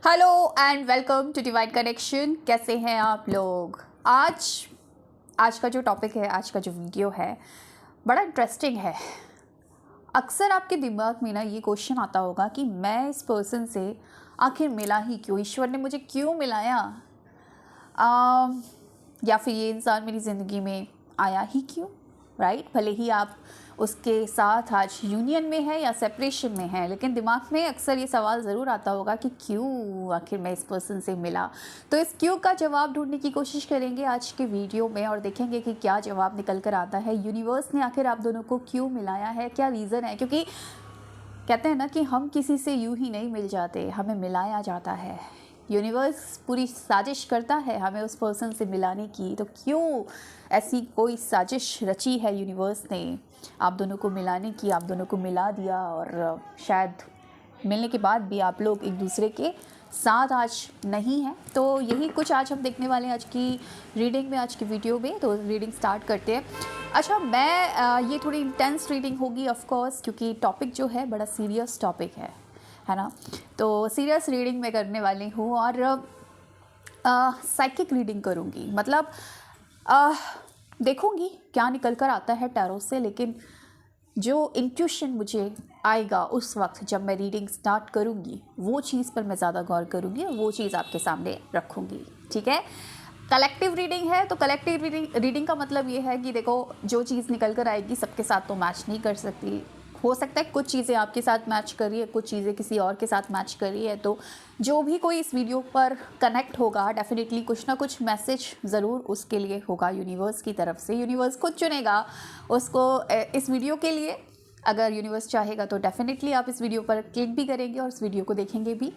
Hello and welcome to divine connection. कैसे हैं आप लोग? आज का जो टॉपिक है, आज का जो वीडियो है, बड़ा इंटरेस्टिंग है। अक्सर आपके दिमाग में ना ये क्वेश्चन आता होगा कि मैं इस पर्सन से आखिर मिला ही क्यों, ईश्वर ने मुझे क्यों मिलाया, या फिर ये इंसान मेरी ज़िंदगी में आया ही क्यों, राइट? भले ही आप उसके साथ आज यूनियन में है या सेपरेशन में है, लेकिन दिमाग में अक्सर ये सवाल ज़रूर आता होगा कि क्यों आखिर मैं इस पर्सन से मिला। तो इस क्यों का जवाब ढूंढने की कोशिश करेंगे आज के वीडियो में और देखेंगे कि क्या जवाब निकल कर आता है। यूनिवर्स ने आखिर आप दोनों को क्यों मिलाया है, क्या रीज़न है? क्योंकि कहते हैं ना कि हम किसी से यूं ही नहीं मिल जाते, हमें मिलाया जाता है। यूनिवर्स पूरी साजिश करता है हमें उस पर्सन से मिलाने की। तो क्यों ऐसी कोई साजिश रची है यूनिवर्स ने आप दोनों को मिलाने की, आप दोनों को मिला दिया, और शायद मिलने के बाद भी आप लोग एक दूसरे के साथ आज नहीं हैं। तो यही कुछ आज हम देखने वाले हैं आज की रीडिंग में, आज की वीडियो में। तो रीडिंग स्टार्ट करते हैं। अच्छा, मैं ये थोड़ी इंटेंस रीडिंग होगी ऑफ कोर्स, क्योंकि टॉपिक जो है बड़ा सीरियस टॉपिक है ना। तो सीरियस रीडिंग मैं करने वाली हूँ और साइकिक रीडिंग करूँगी, मतलब देखूँगी क्या निकल कर आता है टैरो से। लेकिन जो इंट्यूशन मुझे आएगा उस वक्त जब मैं रीडिंग स्टार्ट करूँगी, वो चीज़ पर मैं ज़्यादा गौर करूँगी और वो चीज़ आपके सामने रखूँगी, ठीक है? कलेक्टिव रीडिंग है, तो कलेक्टिव रीडिंग का मतलब ये है कि देखो, जो चीज़ निकल कर आएगी सबके साथ तो मैच नहीं कर सकती। हो सकता है कुछ चीज़ें आपके साथ मैच कर रही है, कुछ चीज़ें किसी और के साथ मैच कर रही है। तो जो भी कोई इस वीडियो पर कनेक्ट होगा, डेफिनेटली कुछ ना कुछ मैसेज ज़रूर उसके लिए होगा यूनिवर्स की तरफ से। यूनिवर्स खुद चुनेगा उसको इस वीडियो के लिए। अगर यूनिवर्स चाहेगा तो डेफिनेटली आप इस वीडियो पर क्लिक भी करेंगे और इस वीडियो को देखेंगे भी।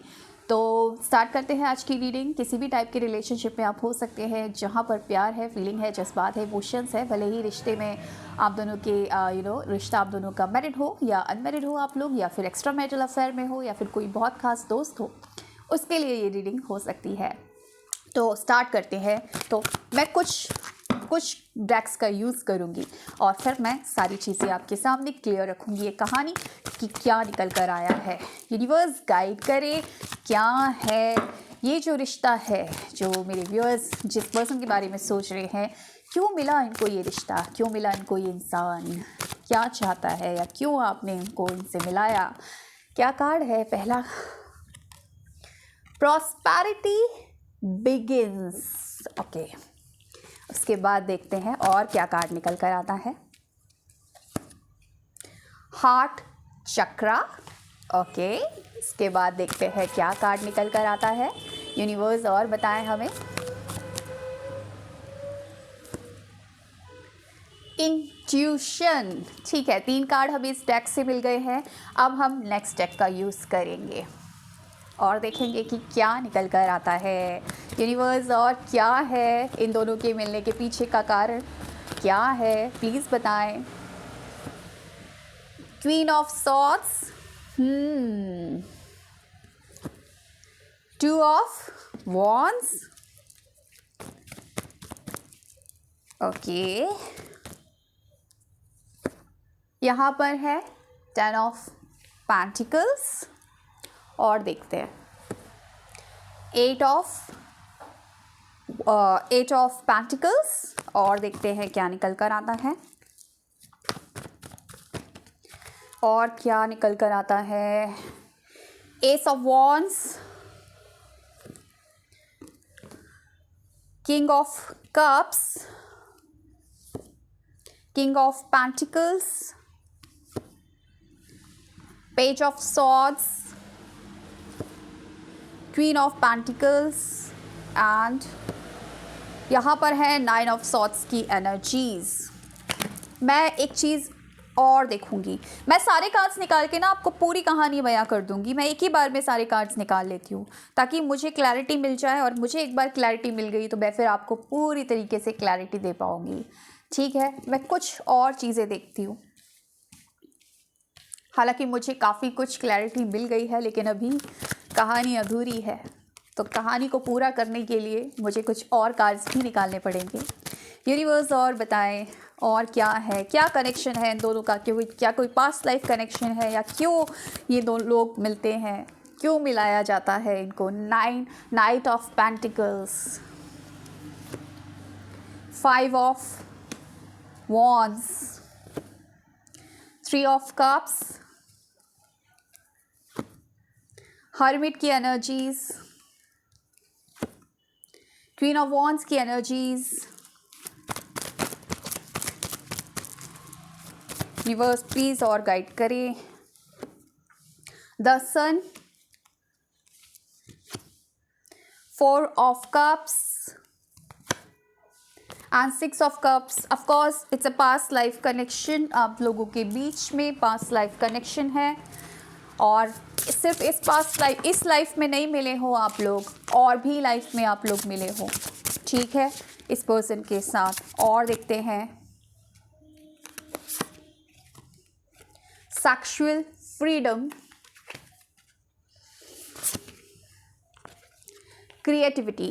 तो स्टार्ट करते हैं आज की रीडिंग। किसी भी टाइप के रिलेशनशिप में आप हो सकते हैं, जहाँ पर प्यार है, फीलिंग है, जज्बात है, इमोशंस है। भले ही रिश्ते में आप दोनों के रिश्ता आप दोनों का मैरिड हो या अनमैरिड हो आप लोग, या फिर एक्स्ट्रा मैरिटल अफेयर में हो, या फिर कोई बहुत खास दोस्त हो, उसके लिए ये रीडिंग हो सकती है। तो स्टार्ट करते हैं। तो मैं कुछ डेक्स का यूज़ करूँगी और फिर मैं सारी चीज़ें आपके सामने क्लियर रखूँगी। ये कहानी कि क्या निकल कर आया है, यूनिवर्स गाइड करे क्या है ये जो रिश्ता है, जो मेरे व्यूअर्स जिस पर्सन के बारे में सोच रहे हैं, क्यों मिला इनको ये रिश्ता, क्यों मिला इनको ये इंसान, क्या चाहता है या क्यों आपने इनको इनसे मिलाया। क्या कार्ड है? पहला, प्रॉस्पेरिटी बिगिंस। ओके, उसके बाद देखते हैं और क्या कार्ड निकल कर आता है। हार्ट चक्रा। ओके, इसके बाद देखते हैं क्या कार्ड निकल कर आता है। यूनिवर्स और बताएं हमें। इंट्यूशन। ठीक है, 3 कार्ड हमें इस डेक से मिल गए हैं। अब हम नेक्स्ट डेक का यूज़ करेंगे और देखेंगे कि क्या निकल कर आता है यूनिवर्स, और क्या है इन दोनों के मिलने के पीछे का कारण क्या है, प्लीज़ बताएं। Queen of swords, 2 of wands, okay, यहाँ पर है 10 ऑफ पेंटिकल्स, और देखते हैं 8 ऑफ पेंटिकल्स, और देखते हैं क्या निकल कर आता है। और क्या निकल कर आता है, S of wands, king of cups, king of pentacles, page of swords, queen of pentacles, and यहाँ पर है 9 ऑफ सॉर्ड्स की एनर्जीज। मैं एक चीज़ और देखूंगी, मैं सारे कार्ड्स निकाल के ना आपको पूरी कहानी बयां कर दूंगी। मैं एक ही बार में सारे कार्ड्स निकाल लेती हूँ ताकि मुझे क्लैरिटी मिल जाए, और मुझे एक बार क्लैरिटी मिल गई तो मैं फिर आपको पूरी तरीके से क्लैरिटी दे पाऊंगी, ठीक है? मैं कुछ और चीज़ें देखती हूँ। हालांकि मुझे काफ़ी कुछ क्लैरिटी मिल गई है, लेकिन अभी कहानी अधूरी है। तो कहानी को पूरा करने के लिए मुझे कुछ और कार्ड्स भी निकालने पड़ेंगे। यूनिवर्स और बताएं, और क्या है, क्या कनेक्शन है इन दोनों का, क्या कोई पास्ट लाइफ कनेक्शन है, या क्यों ये दो लोग मिलते हैं, क्यों मिलाया जाता है इनको? Knight of pentacles, 5 of wands, 3 of cups, hermit की एनर्जीज, क्वीन ऑफ वॉन्ड्स की एनर्जीज, रिवर्स प्लीज और गाइड करें। The sun, 4 of cups and 6 of cups. Of course it's a past life connection, आप लोगों के बीच में past life connection है, और सिर्फ इस लाइफ में नहीं मिले हो आप लोग, और भी लाइफ में आप लोग मिले हो, ठीक है, इस पर्सन के साथ। और देखते हैं sexual freedom, creativity,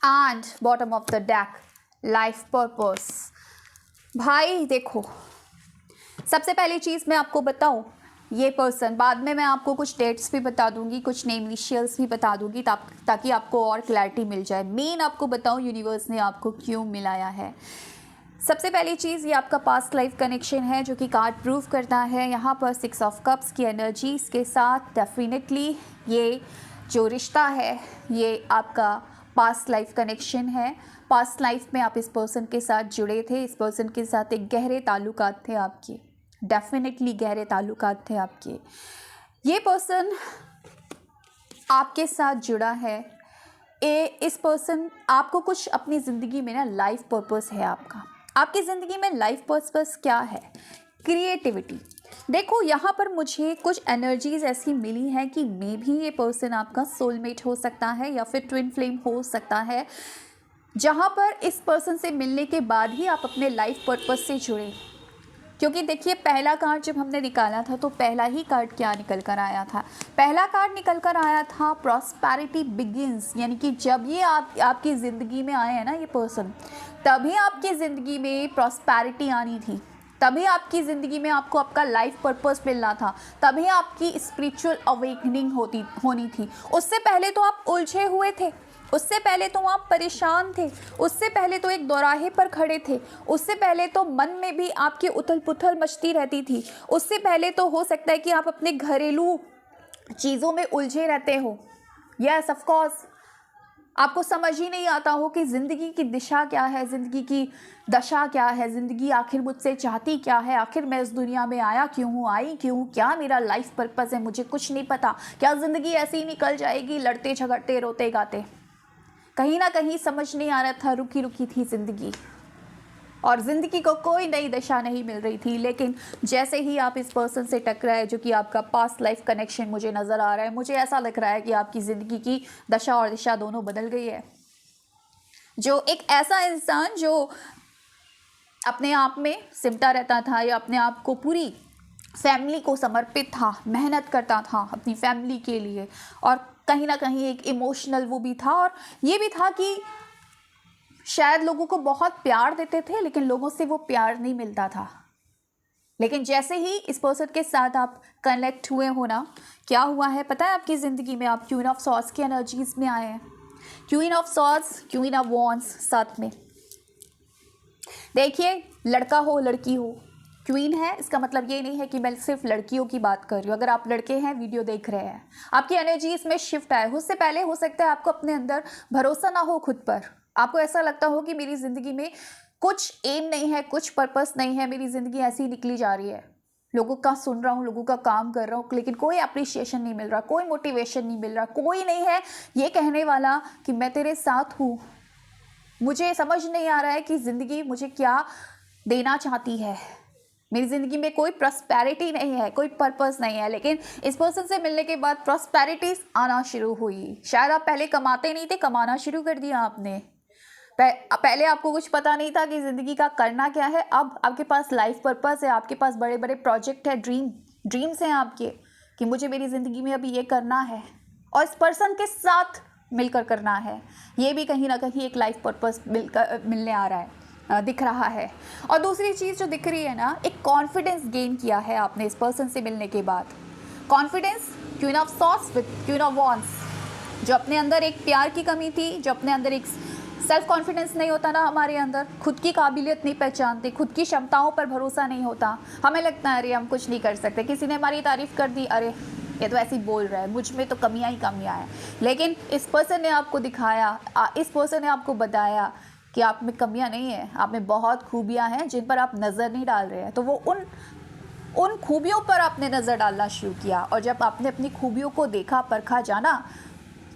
and bottom of the deck life purpose। भाई देखो, सबसे पहली चीज़ मैं आपको बताऊं, ये पर्सन, बाद में मैं आपको कुछ डेट्स भी बता दूंगी, कुछ नेम इनिशियल्स भी बता दूंगी ताकि आपको और क्लैरिटी मिल जाए। मेन आपको बताऊं यूनिवर्स ने आपको क्यों मिलाया है। सबसे पहली चीज़, ये आपका पास्ट लाइफ कनेक्शन है जो कि कार्ड प्रूव करता है। यहाँ पर 6 ऑफ कप्स की एनर्जीज के साथ डेफिनेटली ये जो रिश्ता है ये आपका पास्ट लाइफ कनेक्शन है। पास्ट लाइफ में आप इस पर्सन के साथ जुड़े थे, इस पर्सन के साथ एक गहरे ताल्लुकात थे आपके, डेफिनेटली गहरे ताल्लुकात थे आपके। ये पर्सन आपके साथ जुड़ा है। इस पर्सन आपको कुछ अपनी ज़िंदगी में ना लाइफ पर्पस है आपकी ज़िंदगी में लाइफ पर्पस क्या है? क्रिएटिविटी। देखो यहाँ पर मुझे कुछ एनर्जीज़ ऐसी मिली हैं कि मे भी ये पर्सन आपका सोलमेट हो सकता है या फिर ट्विन फ्लेम हो सकता है, जहाँ पर इस पर्सन से मिलने के बाद ही आप अपने लाइफ पर्पस से जुड़े। क्योंकि देखिए, पहला कार्ड जब हमने निकाला था तो पहला ही कार्ड क्या निकल कर आया था? पहला कार्ड निकल कर आया था प्रॉस्पेरिटी बिगिंस, यानी कि जब ये आपकी ज़िंदगी में आए हैं ना ये पर्सन, तभी आपकी ज़िंदगी में प्रॉस्पेरिटी आनी थी, तभी आपकी ज़िंदगी में आपको आपका लाइफ पर्पस मिलना था, तभी आपकी स्पिरिचुअल अवेकनिंग होनी थी। उससे पहले तो आप उलझे हुए थे, उससे पहले तो आप परेशान थे, उससे पहले तो एक दोराहे पर खड़े थे, उससे पहले तो मन में भी आपकी उथल पुथल मचती रहती थी, उससे पहले तो हो सकता है कि आप अपने घरेलू चीज़ों में उलझे रहते हो। यस, ऑफ कोर्स, आपको समझ ही नहीं आता हो कि ज़िंदगी की दिशा क्या है, ज़िंदगी की दशा क्या है, ज़िंदगी आखिर मुझसे चाहती क्या है, आखिर मैं इस दुनिया में आया क्यों हूँ, आई क्यों हूँ, क्या मेरा लाइफ पर्पस है, मुझे कुछ नहीं पता। क्या ज़िंदगी ऐसे ही निकल जाएगी लड़ते झगड़ते रोते गाते? कहीं ना कहीं समझ नहीं आ रहा था, रुकी रुकी थी ज़िंदगी, और ज़िंदगी को कोई नई दिशा नहीं मिल रही थी। लेकिन जैसे ही आप इस पर्सन से टकराए जो कि आपका पास्ट लाइफ कनेक्शन मुझे नज़र आ रहा है, मुझे ऐसा लग रहा है कि आपकी ज़िंदगी की दशा और दिशा दोनों बदल गई है। जो एक ऐसा इंसान जो अपने आप में सिमटा रहता था या अपने आप को पूरी फैमिली को समर्पित था, मेहनत करता था अपनी फैमिली के लिए, और कहीं ना कहीं एक इमोशनल वो भी था, और ये भी था कि शायद लोगों को बहुत प्यार देते थे लेकिन लोगों से वो प्यार नहीं मिलता था। लेकिन जैसे ही इस पर्सन के साथ आप कनेक्ट हुए हो ना, क्या हुआ है पता है? आपकी ज़िंदगी में आप क्वीन ऑफ सॉर्ड्स की एनर्जीज में आए हैं। Queen of swords, queen of wands साथ में। देखिए, लड़का हो लड़की हो, क्वीन है इसका मतलब ये नहीं है कि मैं सिर्फ लड़कियों की बात कर रही हूँ। अगर आप लड़के हैं, वीडियो देख रहे हैं, आपकी एनर्जी इसमें शिफ्ट आए। उससे पहले हो सकता है आपको अपने अंदर भरोसा ना हो खुद पर, आपको ऐसा लगता हो कि मेरी ज़िंदगी में कुछ एम नहीं है, कुछ पर्पस नहीं है, मेरी ज़िंदगी ऐसी ही निकली जा रही है, लोगों का सुन रहा हूँ, लोगों का काम कर रहा हूँ, लेकिन कोई अप्रिसिएशन नहीं मिल रहा, कोई मोटिवेशन नहीं मिल रहा, कोई नहीं है ये कहने वाला कि मैं तेरे साथ हूँ। मुझे समझ नहीं आ रहा है कि ज़िंदगी मुझे क्या देना चाहती है, मेरी ज़िंदगी में कोई प्रॉस्पेरिटी नहीं है, कोई पर्पस नहीं है। लेकिन इस पर्सन से मिलने के बाद प्रॉस्पेरिटीज आना शुरू हुई। शायद आप पहले कमाते नहीं थे, कमाना शुरू कर दिया आपने। पहले आपको कुछ पता नहीं था कि ज़िंदगी का करना क्या है। अब आपके पास लाइफ पर्पस है, आपके पास बड़े बड़े प्रोजेक्ट है, ड्रीम्स हैं आपके कि मुझे मेरी ज़िंदगी में अभी ये करना है और इस पर्सन के साथ मिलकर करना है। ये भी कहीं ना कहीं एक लाइफ पर्पस मिलने आ रहा है। दिख रहा है। और दूसरी चीज़ जो दिख रही है ना, एक कॉन्फिडेंस गेन किया है आपने इस पर्सन से मिलने के बाद। Confidence, queen of swords with queen of wands. जो अपने अंदर एक प्यार की कमी थी, जो अपने अंदर एक सेल्फ कॉन्फिडेंस नहीं होता ना हमारे अंदर, खुद की काबिलियत नहीं पहचानते, खुद की क्षमताओं पर भरोसा नहीं होता, हमें लगता है अरे हम कुछ नहीं कर सकते, किसी ने हमारी तारीफ़ कर दी, अरे ये तो ऐसे ही बोल रहा है, मुझ में तो कमियां ही कमियां हैं। लेकिन इस पर्सन ने आपको दिखाया, इस पर्सन ने आपको बताया कि आप में कमियां नहीं है, आप में बहुत खूबियां हैं जिन पर आप नज़र नहीं डाल रहे हैं। तो वो उन खूबियों पर आपने नज़र डालना शुरू किया, और जब आपने अपनी खूबियों को देखा, परखा, जाना,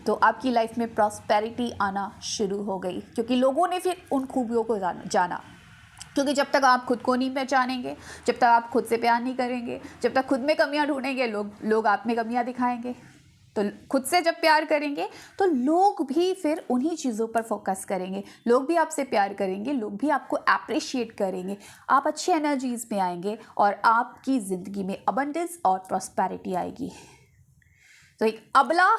तो आपकी लाइफ में प्रॉस्पेरिटी आना शुरू हो गई, क्योंकि लोगों ने फिर उन खूबियों को जाना। क्योंकि जब तक आप खुद को नहीं पहचानेंगे, जब तक आप खुद से प्यार नहीं करेंगे, जब तक खुद में कमियां ढूंढेंगे, लोग आप में कमियां दिखाएंगे। तो खुद से जब प्यार करेंगे तो लोग भी फिर उन्हीं चीज़ों पर फोकस करेंगे, लोग भी आपसे प्यार करेंगे, लोग भी आपको अप्रिशिएट करेंगे, आप अच्छी एनर्जीज में आएंगे और आपकी ज़िंदगी में अबंडेंस और प्रॉस्पेरिटी आएगी। तो एक अबला,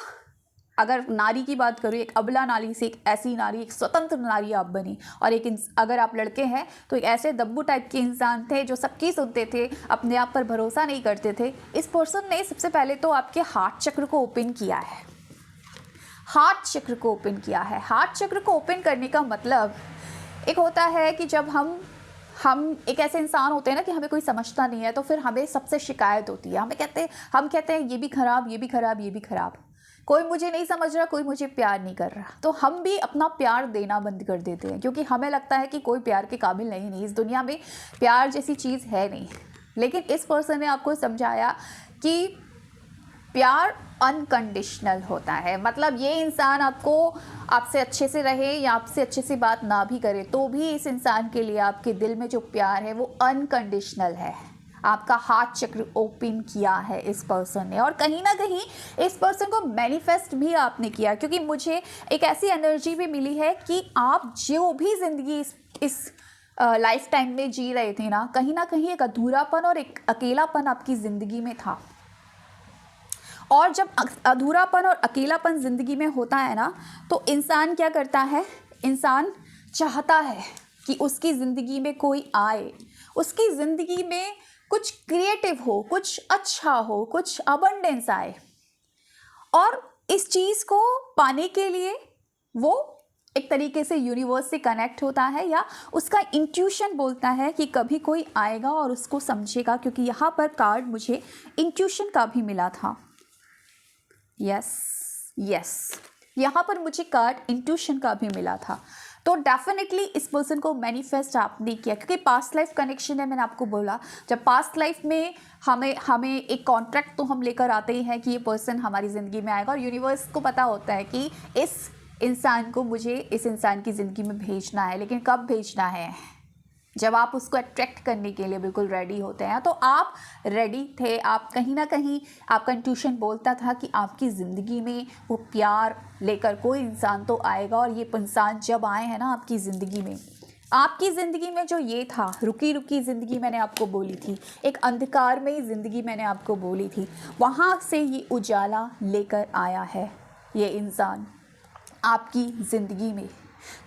अगर नारी की बात करूँ, एक अबला नारी से एक ऐसी नारी, एक स्वतंत्र नारी आप बनी। और अगर आप लड़के हैं तो एक ऐसे दब्बू टाइप के इंसान थे जो सबकी सुनते थे, अपने आप पर भरोसा नहीं करते थे। इस पर्सन ने सबसे पहले तो आपके हार्ट चक्र को ओपन किया है। हार्ट चक्र को ओपन किया है। हार्ट चक्र को ओपन करने का मतलब एक होता है कि जब हम एक ऐसे इंसान होते हैं ना कि हमें कोई समझता नहीं है, तो फिर हमें सबसे शिकायत होती है, हम कहते हैं ये भी खराब, ये भी खराब, ये भी खराब, कोई मुझे नहीं समझ रहा, कोई मुझे प्यार नहीं कर रहा। तो हम भी अपना प्यार देना बंद कर देते हैं, क्योंकि हमें लगता है कि कोई प्यार के काबिल नहीं, इस दुनिया में प्यार जैसी चीज़ है नहीं। लेकिन इस पर्सन ने आपको समझाया कि प्यार अनकंडीशनल होता है। मतलब ये इंसान आपसे अच्छे से रहे या आपसे अच्छे से बात ना भी करे, तो भी इस इंसान के लिए आपके दिल में जो प्यार है वो अनकंडीशनल है। आपका हार्ट चक्र ओपन किया है इस पर्सन ने, और कहीं ना कहीं इस पर्सन को मैनिफेस्ट भी आपने किया, क्योंकि मुझे एक ऐसी एनर्जी भी मिली है कि आप जो भी ज़िंदगी इस लाइफ टाइम में जी रहे थे ना कहीं एक अधूरापन और एक अकेलापन आपकी ज़िंदगी में था। और जब अधूरापन और अकेलापन ज़िंदगी में होता है ना, तो इंसान क्या करता है, इंसान चाहता है कि उसकी ज़िंदगी में कोई आए, उसकी ज़िंदगी में कुछ क्रिएटिव हो, कुछ अच्छा हो, कुछ अबंडेंस आए। और इस चीज़ को पाने के लिए वो एक तरीके से यूनिवर्स से कनेक्ट होता है, या उसका इंट्यूशन बोलता है कि कभी कोई आएगा और उसको समझेगा। क्योंकि यहाँ पर कार्ड मुझे इंट्यूशन का भी मिला था। यस, यहाँ पर मुझे कार्ड इंट्यूशन का भी मिला था। तो डेफिनेटली इस पर्सन को मैनिफेस्ट आपने किया, क्योंकि पास्ट लाइफ कनेक्शन है। मैंने आपको बोला, जब पास्ट लाइफ में हमें एक कॉन्ट्रैक्ट तो हम लेकर आते ही हैं कि ये पर्सन हमारी ज़िंदगी में आएगा, और यूनिवर्स को पता होता है कि इस इंसान को मुझे इस इंसान की ज़िंदगी में भेजना है। लेकिन कब भेजना है? जब आप उसको अट्रैक्ट करने के लिए बिल्कुल रेडी होते हैं। तो आप रेडी थे, आप कहीं ना कहीं आपका इंट्यूशन बोलता था कि आपकी ज़िंदगी में वो प्यार लेकर कोई इंसान तो आएगा। और ये इंसान जब आए हैं ना आपकी ज़िंदगी में, आपकी ज़िंदगी में जो ये था, रुकी रुकी ज़िंदगी मैंने आपको बोली थी, एक अंधकार में ही ज़िंदगी मैंने आपको बोली थी, वहाँ से ये उजाला लेकर आया है ये इंसान आपकी ज़िंदगी में।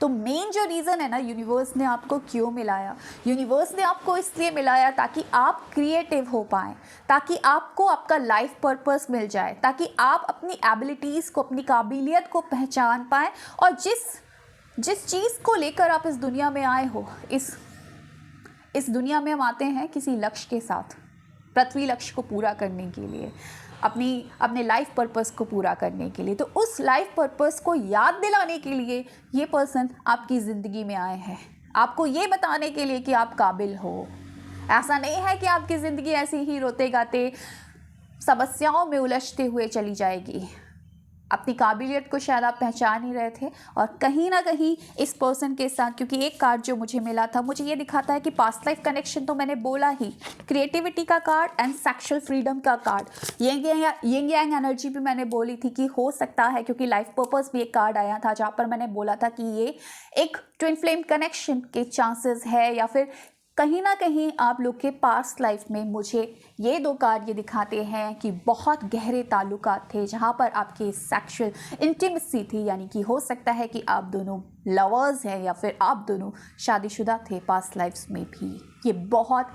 तो मेन जो रीज़न है ना, यूनिवर्स ने आपको क्यों मिलाया, यूनिवर्स ने आपको इसलिए मिलाया ताकि आप क्रिएटिव हो पाएँ, ताकि आपको आपका लाइफ पर्पस मिल जाए, ताकि आप अपनी एबिलिटीज़ को, अपनी काबिलियत को पहचान पाएँ, और जिस चीज़ को लेकर आप इस दुनिया में आए हो, इस दुनिया में हम आते हैं किसी लक्ष्य के साथ, पृथ्वी लक्ष्य को पूरा करने के लिए, अपने लाइफ पर्पस को पूरा करने के लिए। तो उस लाइफ पर्पस को याद दिलाने के लिए ये पर्सन आपकी ज़िंदगी में आए हैं, आपको ये बताने के लिए कि आप काबिल हो। ऐसा नहीं है कि आपकी ज़िंदगी ऐसे ही रोते गाते समस्याओं में उलझते हुए चली जाएगी। अपनी काबिलियत को शायद आप पहचान ही रहे थे, और कहीं ना कहीं इस पर्सन के साथ, क्योंकि एक कार्ड जो मुझे मिला था, मुझे ये दिखाता है कि पास्ट लाइफ कनेक्शन तो मैंने बोला ही, क्रिएटिविटी का कार्ड एंड सेक्सुअल फ्रीडम का कार्ड, यिंग यांग एनर्जी भी मैंने बोली थी कि हो सकता है, क्योंकि लाइफ पर्पस भी एक कार्ड आया था जहाँ पर मैंने बोला था कि ये एक ट्विन फ्लेम कनेक्शन के चांसेस है, या फिर कहीं ना कहीं आप लोग के पास्ट लाइफ में मुझे ये दो कार्ड ये दिखाते हैं कि बहुत गहरे ताल्लुकात थे जहाँ पर आपकी सेक्सुअल इंटीमेसी थी, यानी कि हो सकता है कि आप दोनों लवर्स हैं या फिर आप दोनों शादीशुदा थे पास्ट लाइफ्स में भी। ये बहुत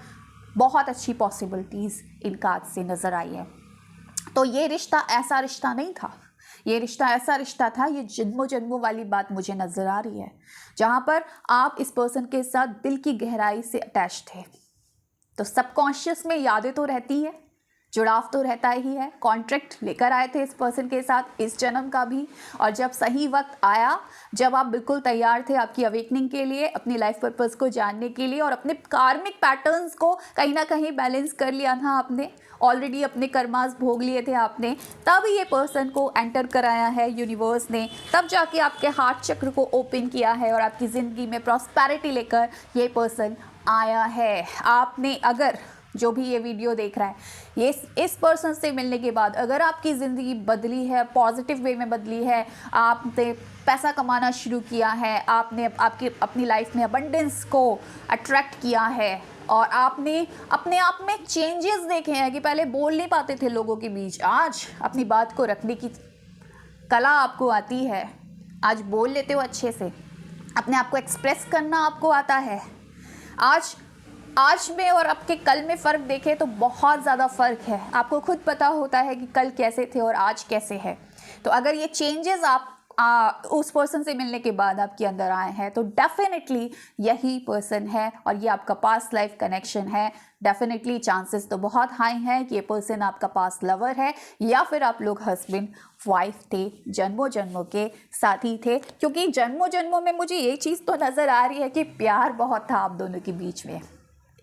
बहुत अच्छी पॉसिबिलिटीज़ इन कार्ड से नज़र आई है। तो ये रिश्ता ऐसा रिश्ता नहीं था, ये रिश्ता ऐसा रिश्ता था, ये जन्मों जन्मों वाली बात मुझे नज़र आ रही है, जहाँ पर आप इस पर्सन के साथ दिल की गहराई से अटैच थे। तो सबकॉन्शियस में यादें तो रहती है, जुड़ाव तो रहता ही है। कॉन्ट्रैक्ट लेकर आए थे इस पर्सन के साथ इस जन्म का भी, और जब सही वक्त आया, जब आप बिल्कुल तैयार थे आपकी अवेकनिंग के लिए, अपनी लाइफ पर्पस को जानने के लिए और अपने कार्मिक पैटर्न्स को कहीं ना कहीं बैलेंस कर लिया था आपने, ऑलरेडी अपने कर्मास भोग लिए थे आपने, तब ये पर्सन को एंटर कराया है यूनिवर्स ने, तब जाके आपके हार्ट चक्र को ओपन किया है और आपकी ज़िंदगी में प्रॉस्पेरिटी लेकर ये पर्सन आया है। आपने अगर जो भी ये वीडियो देख रहा है, ये इस पर्सन से मिलने के बाद अगर आपकी ज़िंदगी बदली है, पॉजिटिव वे में बदली है, आपने पैसा कमाना शुरू किया है, आपने अपनी लाइफ में अबंडेंस को अट्रैक्ट किया है और आपने अपने आप में चेंजेस देखे हैं कि पहले बोल नहीं पाते थे लोगों के बीच, आज अपनी बात को रखने की कला आपको आती है, आज बोल लेते हो अच्छे से, अपने आप को एक्सप्रेस करना आपको आता है। आज में और आपके कल में फ़र्क देखें तो बहुत ज़्यादा फ़र्क है। आपको खुद पता होता है कि कल कैसे थे और आज कैसे है। तो अगर ये चेंजेस आप उस पर्सन से मिलने के बाद आपके अंदर आए हैं तो डेफिनेटली यही पर्सन है और ये आपका पास्ट लाइफ कनेक्शन है। डेफिनेटली चांसेस तो बहुत हाई हैं कि ये पर्सन आपका पास्ट लवर है या फिर आप लोग हस्बैंड वाइफ थे, जन्मों जन्मों के साथी थे, क्योंकि जन्मों जन्मों में मुझे ये चीज़ तो नज़र आ रही है कि प्यार बहुत था आप दोनों के बीच में,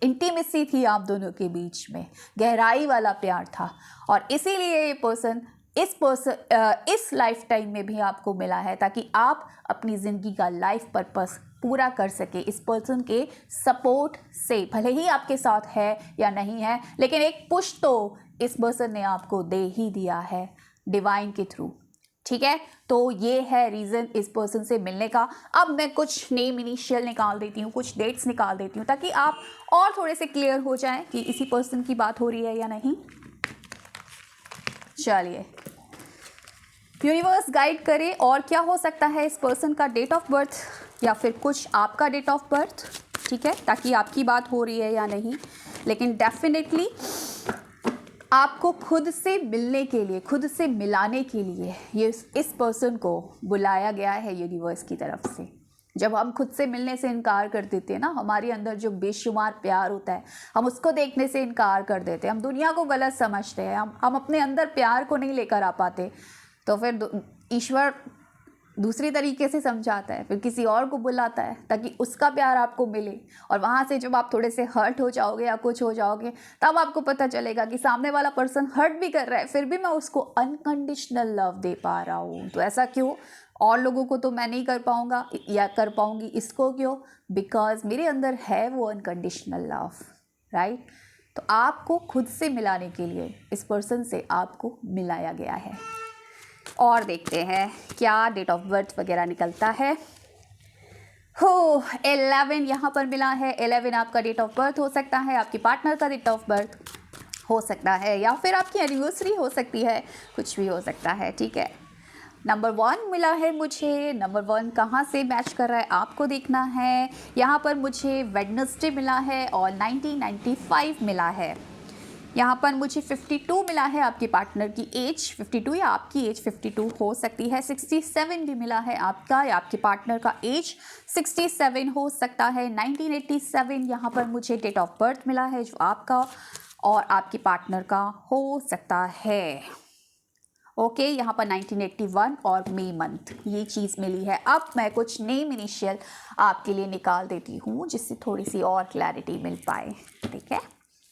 इंटीमेसी थी आप दोनों के बीच में, गहराई वाला प्यार था और इसीलिए ये पर्सन इस लाइफ टाइम में भी आपको मिला है ताकि आप अपनी ज़िंदगी का लाइफ पर्पस पूरा कर सके इस पर्सन के सपोर्ट से। भले ही आपके साथ है या नहीं है, लेकिन एक पुश तो इस पर्सन ने आपको दे ही दिया है डिवाइन के थ्रू। ठीक है, तो ये है रीज़न इस पर्सन से मिलने का। अब मैं कुछ नेम इनिशियल निकाल देती हूँ, कुछ डेट्स निकाल देती हूँ ताकि आप और थोड़े से क्लियर हो जाएं कि इसी पर्सन की बात हो रही है या नहीं। चलिए, यूनिवर्स गाइड करे और क्या हो सकता है इस पर्सन का डेट ऑफ बर्थ या फिर कुछ आपका डेट ऑफ बर्थ, ठीक है, ताकि आपकी बात हो रही है या नहीं। लेकिन डेफिनेटली आपको खुद से मिलने के लिए, खुद से मिलाने के लिए ये इस पर्सन को बुलाया गया है यूनिवर्स की तरफ से। जब हम खुद से मिलने से इनकार कर देते हैं ना, हमारे अंदर जो बेशुमार प्यार होता है हम उसको देखने से इनकार कर देते हैं, हम दुनिया को गलत समझते हैं, हम अपने अंदर प्यार को नहीं लेकर आ पाते, तो फिर ईश्वर दूसरी तरीके से समझाता है, फिर किसी और को बुलाता है ताकि उसका प्यार आपको मिले। और वहाँ से जब आप थोड़े से हर्ट हो जाओगे या कुछ हो जाओगे तब आपको पता चलेगा कि सामने वाला पर्सन हर्ट भी कर रहा है, फिर भी मैं उसको अनकंडीशनल लव दे पा रहा हूँ। तो ऐसा क्यों? और लोगों को तो मैं नहीं कर पाऊँगा या कर पाऊँगी, इसको क्यों? बिकॉज मेरे अंदर है वो अनकंडीशनल लव, राइट। तो आपको खुद से मिलाने के लिए इस पर्सन से आपको मिलाया गया है। और देखते हैं क्या डेट ऑफ बर्थ वगैरह निकलता है। हो 11 यहाँ पर मिला है। 11 आपका डेट ऑफ बर्थ हो सकता है, आपके पार्टनर का डेट ऑफ बर्थ हो सकता है, या फिर आपकी एनिवर्सरी हो सकती है, कुछ भी हो सकता है। ठीक है, नंबर 1 मिला है मुझे। नंबर 1 कहाँ से मैच कर रहा है आपको देखना है। यहाँ पर मुझे वेडनेसडे मिला है और 1995 मिला है। यहाँ पर मुझे 52 मिला है, आपके पार्टनर की एज 52 या आपकी एज 52 हो सकती है। 67 भी मिला है, आपका या आपके पार्टनर का एज 67 हो सकता है। 1987 यहाँ पर मुझे डेट ऑफ बर्थ मिला है जो आपका और आपके पार्टनर का हो सकता है। ओके, यहाँ पर 1981 और मई मंथ ये चीज़ मिली है। अब मैं कुछ नेम इनिशियल आपके लिए निकाल देती हूँ जिससे थोड़ी सी और क्लैरिटी मिल पाए। ठीक है,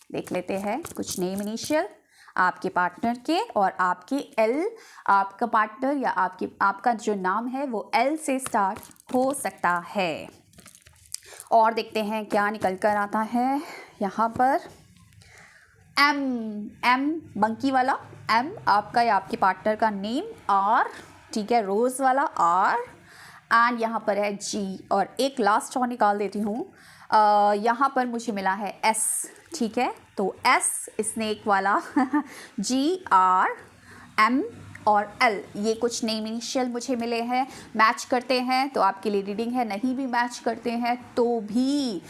देख लेते हैं कुछ नेम इनिशियल आपके पार्टनर के और आपके एल, आपका पार्टनर या आपका जो नाम है वो एल से स्टार्ट हो सकता है। और देखते हैं क्या निकल कर आता है। यहाँ पर एम मंकी वाला एम आपका या आपके पार्टनर का नेम, आर, ठीक है, रोज़ वाला आर, एंड यहाँ पर है जी। और एक लास्ट और निकाल देती हूँ यहाँ पर मुझे मिला है एस, ठीक है, तो एस स्नेक वाला GRM और L, ये कुछ नेम इनिशियल मुझे मिले हैं, मैच करते हैं तो आपके लिए रीडिंग है, नहीं भी मैच करते हैं तो भी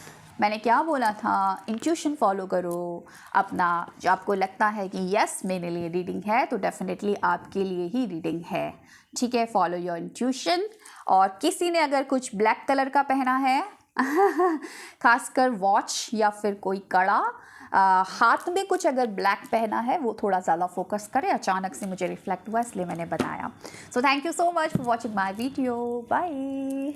मैंने क्या बोला था, इंट्यूशन फॉलो करो अपना, जो आपको लगता है कि यस मेरे लिए रीडिंग है तो डेफिनेटली आपके लिए ही रीडिंग है, ठीक है, फॉलो योर इंट्यूशन। और किसी ने अगर कुछ ब्लैक कलर का पहना है खासकर वॉच या फिर कोई कड़ा, हाथ में कुछ अगर ब्लैक पहना है वो थोड़ा ज़्यादा फोकस करे, अचानक से मुझे रिफ्लेक्ट हुआ इसलिए मैंने बताया। So thank you so much for watching my video, bye.